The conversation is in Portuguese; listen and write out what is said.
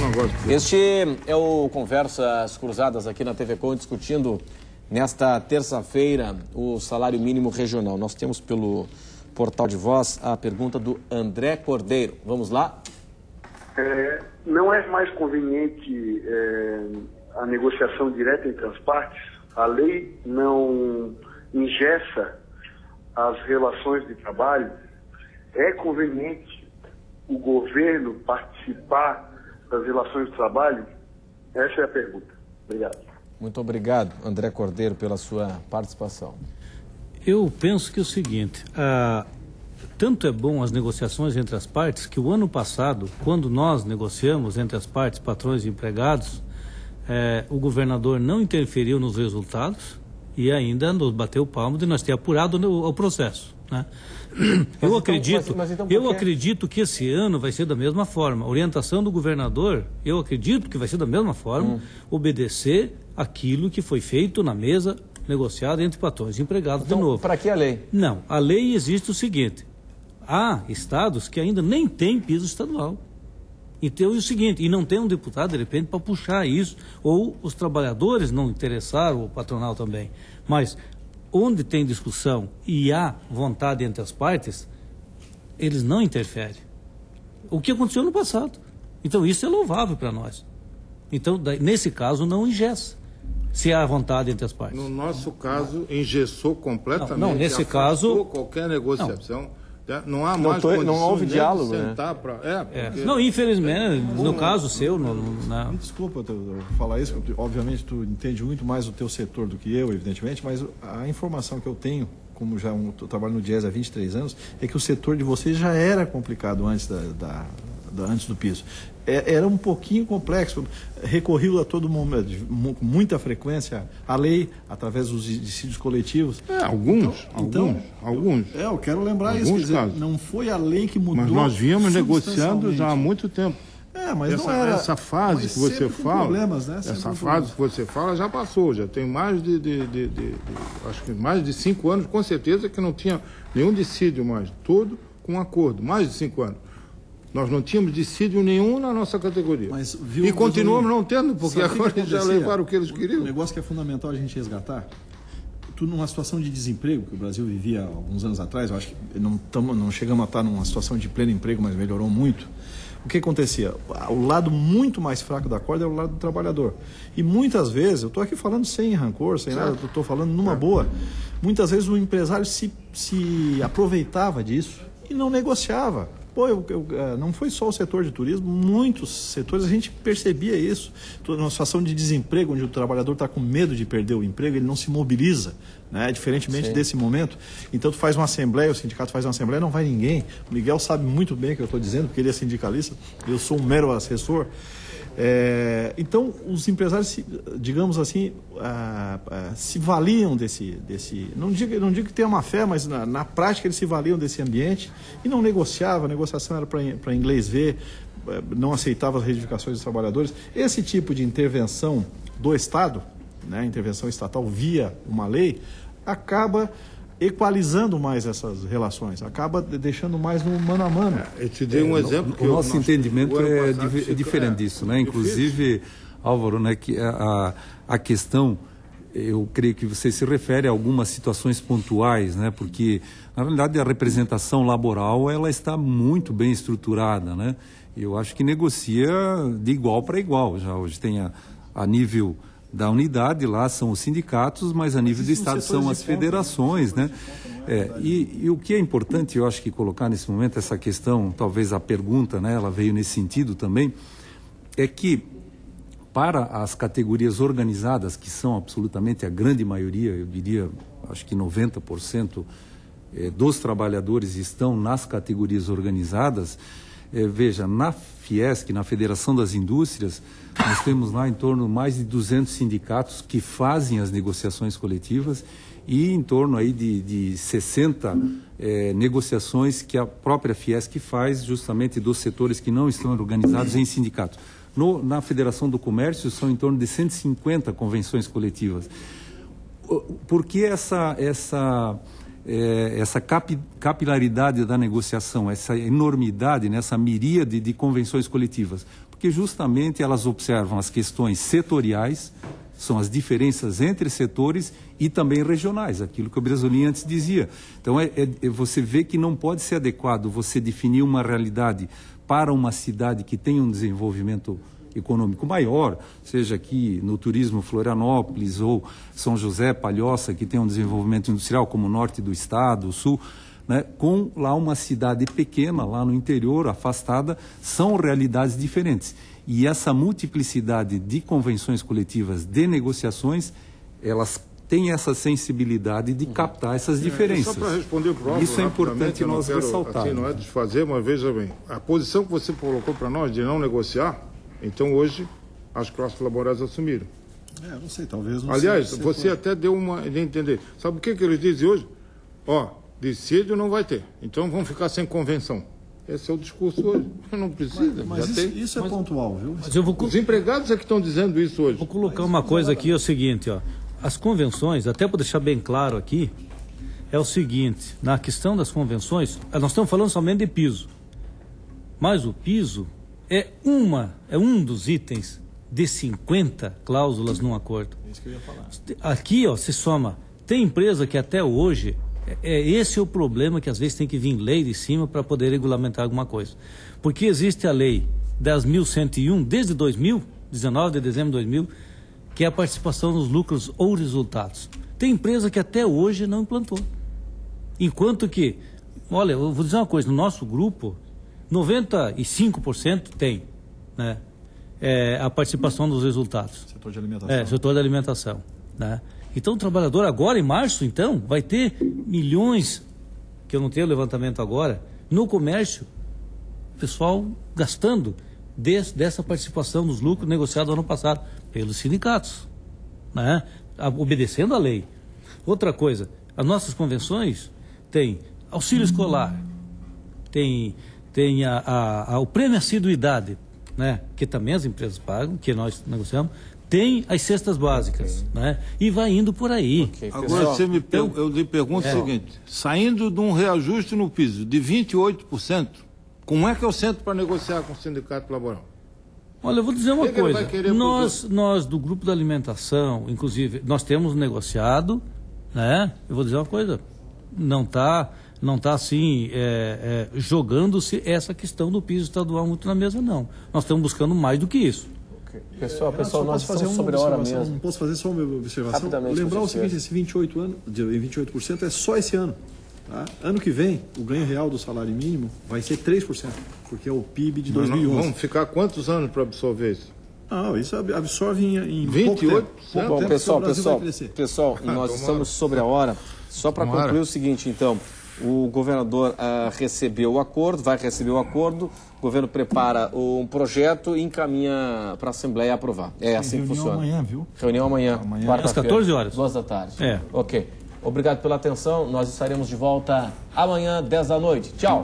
negócio. Este é o Conversas Cruzadas aqui na TV Com, discutindo nesta terça-feira o salário mínimo regional. Nós temos pelo portal de voz a pergunta do André Cordeiro. Vamos lá? Não é mais conveniente a negociação direta entre as partes? A lei não engessa as relações de trabalho? É conveniente o governo participar das relações de trabalho? Essa é a pergunta. Obrigado. Muito obrigado, André Cordeiro, pela sua participação. Eu penso que é o seguinte, tanto é bom as negociações entre as partes, que o ano passado, quando nós negociamos entre as partes, patrões e empregados, o governador não interferiu nos resultados e ainda nos bateu o palmo de nós ter apurado o processo, né? Eu acredito que esse ano vai ser da mesma forma. A orientação do governador, eu acredito que vai ser da mesma forma, obedecer aquilo que foi feito na mesa negociada entre patrões e empregados de novo. Para que a lei? Não, a lei existe o seguinte, há estados que ainda nem têm piso estadual. Então é o seguinte, e não tem um deputado, de repente, para puxar isso, ou os trabalhadores não interessaram, o patronal também. Mas onde tem discussão e há vontade entre as partes, eles não interferem. O que aconteceu no passado. Então isso é louvável para nós. Então, nesse caso, não engessa, se há vontade entre as partes. No nosso caso, engessou completamente. Não, nesse caso... qualquer negociação. Não há mais condições não houve diálogo, de sentar, né? Porque... Não, infelizmente, no caso seu... Desculpa eu falar isso, porque, obviamente tu entende muito mais o teu setor do que eu, evidentemente, mas a informação que eu tenho, como já eu trabalho no Diese há 23 anos, é que o setor de vocês já era complicado antes antes do piso. Era um pouquinho complexo, recorriu a todo momento, com muita frequência, a lei, através dos dissídios coletivos. Alguns. Eu quero lembrar isso, quer dizer, não foi a lei que mudou. Mas nós vínhamos negociando já há muito tempo. Mas não era... Essa fase que você fala, problemas, né? Essa fase que você fala já passou, já tem mais acho que mais de 5 anos, com certeza, que não tinha nenhum dissídio mais, todo com acordo, mais de 5 anos. Nós não tínhamos dissídio nenhum na nossa categoria. E continuamos não tendo, porque agora eles já levaram o que eles queriam. Um negócio que é fundamental a gente resgatar, numa situação de desemprego, que o Brasil vivia há alguns anos atrás, eu acho que não chegamos a estar numa situação de pleno emprego, mas melhorou muito. O que acontecia? O lado muito mais fraco da corda é o lado do trabalhador. E muitas vezes, eu estou aqui falando sem rancor, sem nada, estou falando numa boa, muitas vezes o empresário se aproveitava disso e não negociava. Não foi só o setor de turismo, muitos setores a gente percebia isso. Numa situação de desemprego, onde o trabalhador está com medo de perder o emprego, ele não se mobiliza, né? Diferentemente desse momento. Então tu faz uma assembleia, o sindicato faz uma assembleia, não vai ninguém. O Miguel sabe muito bem o que eu estou dizendo, porque ele é sindicalista, eu sou um mero assessor. Então os empresários, digamos assim, se valiam desse não digo que tenha uma fé, mas na prática eles se valiam desse ambiente e não negociavam. A negociação era para inglês ver, não aceitava as reivindicações dos trabalhadores. Esse tipo de intervenção do Estado, né, intervenção estatal via uma lei, acaba equalizando mais essas relações, acaba deixando mais no mano a mano. Eu te dei um exemplo. O nosso entendimento é diferente disso, né? Inclusive, Álvaro, né, que a questão, eu creio que você se refere a algumas situações pontuais, né? Porque, na realidade, a representação laboral, ela está muito bem estruturada, né? Eu acho que negocia de igual para igual. Já hoje tem a nível da unidade, lá são os sindicatos, mas a nível do Estado são as federações, né? E o que é importante, eu acho que colocar nesse momento essa questão, talvez a pergunta, né, ela veio nesse sentido também, é que para as categorias organizadas, que são absolutamente a grande maioria, eu diria, acho que 90% dos trabalhadores estão nas categorias organizadas. Veja, na Fiesc, na Federação das Indústrias, nós temos lá em torno de mais de 200 sindicatos que fazem as negociações coletivas e em torno aí de 60 negociações que a própria Fiesc faz justamente dos setores que não estão organizados em sindicatos. Na Federação do Comércio são em torno de 150 convenções coletivas. Por que essa capilaridade da negociação, essa enormidade, essa miríade de convenções coletivas? Porque porque justamente elas observam as questões setoriais, são as diferenças entre setores e também regionais, aquilo que o Bresolim antes dizia. Então, você vê que não pode ser adequado você definir uma realidade para uma cidade que tem um desenvolvimento econômico maior, seja aqui no turismo Florianópolis ou São José, Palhoça, que tem um desenvolvimento industrial como o norte do estado, o sul, né, com lá uma cidade pequena, lá no interior, afastada, são realidades diferentes. E essa multiplicidade de convenções coletivas, de negociações, elas têm essa sensibilidade de captar essas diferenças. Só para responder para o isso é importante nós ressaltar. Assim, não é desfazer, mas veja bem, a posição que você colocou para nós de não negociar, então hoje as classes laborais assumiram. Não sei, talvez não. Aliás, você até deu uma de entender. Sabe o que eles dizem hoje? Dissídio não vai ter, então vamos ficar sem convenção. Esse é o discurso hoje. Não precisa. Mas isso é pontual, viu? Os empregados é que estão dizendo isso hoje. Vou colocar uma coisa aqui, é o seguinte, as convenções, até para deixar bem claro aqui, é o seguinte, na questão das convenções, nós estamos falando somente de piso, mas o piso é um dos itens de 50 cláusulas num acordo. É isso que eu ia falar. Aqui, se soma, tem empresa que até hoje, esse é o problema, que às vezes tem que vir lei de cima para poder regulamentar alguma coisa. Porque existe a lei 10.101, desde 2000, 19 de dezembro de 2000, que é a participação nos lucros ou resultados. Tem empresa que até hoje não implantou. Enquanto que, olha, eu vou dizer uma coisa, no nosso grupo, 95% tem, né, a participação dos resultados. Setor de alimentação. Setor da alimentação, né? Então, o trabalhador agora, em março, então, vai ter milhões, que eu não tenho levantamento agora, no comércio, pessoal gastando dessa participação dos lucros negociados ano passado pelos sindicatos, né? Obedecendo a lei. Outra coisa, as nossas convenções têm auxílio escolar, tem o prêmio assiduidade, né? Que também as empresas pagam, que nós negociamos, tem as cestas básicas, né? E vai indo por aí. Agora eu lhe pergunto o seguinte, saindo de um reajuste no piso de 28%, como é que eu sento para negociar com o sindicato laboral? Olha, eu vou dizer uma coisa, nós do grupo da alimentação, inclusive, nós temos negociado, né? Eu vou dizer uma coisa, não está assim, jogando-se essa questão do piso estadual muito na mesa, não. Nós estamos buscando mais do que isso. Pessoal, nós estamos sobre a hora mesmo. Não posso fazer só uma observação? Lembrar o seguinte, esse 28% é só esse ano. Tá? Ano que vem, o ganho real do salário mínimo vai ser 3%, porque é o PIB de 2011. Vamos ficar quantos anos para absorver isso? Não, isso absorve em 28%. Bom, pessoal, nós estamos sobre a hora. Só para concluir o seguinte, então, o governador recebeu o acordo, vai receber o acordo, o governo prepara um projeto e encaminha para a Assembleia aprovar. É assim que funciona. Reunião amanhã, viu? Reunião amanhã, às 14 horas. 2 da tarde. É. Ok. Obrigado pela atenção. Nós estaremos de volta amanhã, 10 da noite. Tchau.